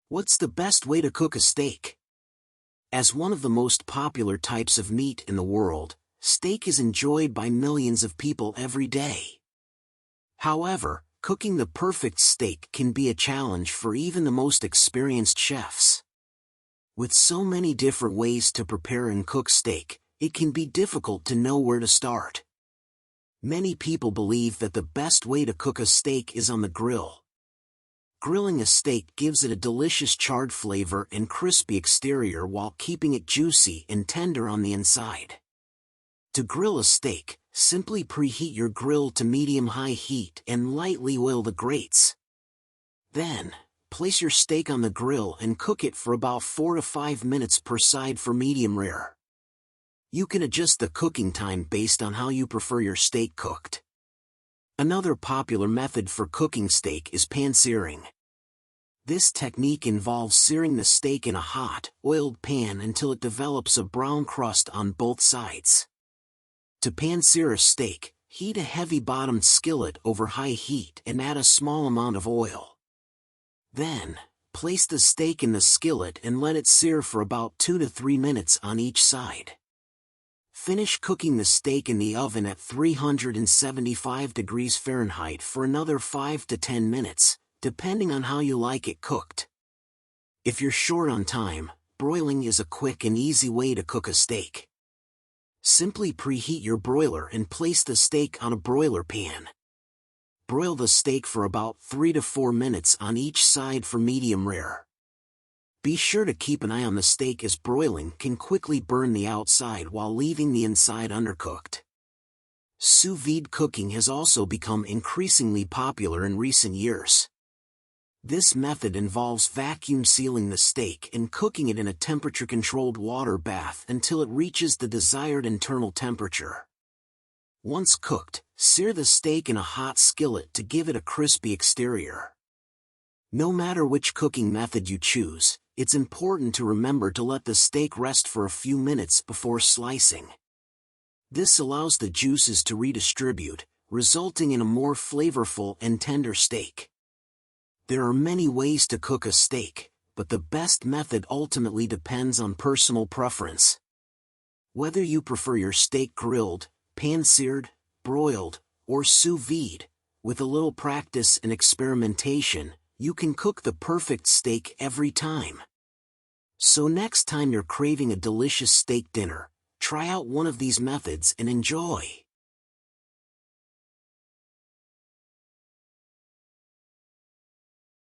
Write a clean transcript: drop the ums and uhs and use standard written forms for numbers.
What's the best way to cook a steak? As one of the most popular types of meat in the world, steak is enjoyed by millions of people every day. However, cooking the perfect steak can be a challenge for even the most experienced chefs. With so many different ways to prepare and cook steak, it can be difficult to know where to start. Many people believe that the best way to cook a steak is on the grill. Grilling a steak gives it a delicious charred flavor and crispy exterior while keeping it juicy and tender on the inside. To grill a steak, simply preheat your grill to medium-high heat and lightly oil the grates. Then, place your steak on the grill and cook it for about 4 to 5 minutes per side for medium rare. You can adjust the cooking time based on how you prefer your steak cooked. Another popular method for cooking steak is pan-searing. This technique involves searing the steak in a hot, oiled pan until it develops a brown crust on both sides. To pan-sear a steak, heat a heavy-bottomed skillet over high heat and add a small amount of oil. Then, place the steak in the skillet and let it sear for about 2 to 3 minutes on each side. Finish cooking the steak in the oven at 375 degrees Fahrenheit for another 5 to 10 minutes, depending on how you like it cooked. If you're short on time, broiling is a quick and easy way to cook a steak. Simply preheat your broiler and place the steak on a broiler pan. Broil the steak for about 3 to 4 minutes on each side for medium rare. Be sure to keep an eye on the steak as broiling can quickly burn the outside while leaving the inside undercooked. Sous vide cooking has also become increasingly popular in recent years. This method involves vacuum sealing the steak and cooking it in a temperature-controlled water bath until it reaches the desired internal temperature. Once cooked, sear the steak in a hot skillet to give it a crispy exterior. No matter which cooking method you choose, it's important to remember to let the steak rest for a few minutes before slicing. This allows the juices to redistribute, resulting in a more flavorful and tender steak. There are many ways to cook a steak, but the best method ultimately depends on personal preference. Whether you prefer your steak grilled, pan-seared, broiled, or sous vide, with a little practice and experimentation, you can cook the perfect steak every time. So next time you're craving a delicious steak dinner, try out one of these methods and enjoy.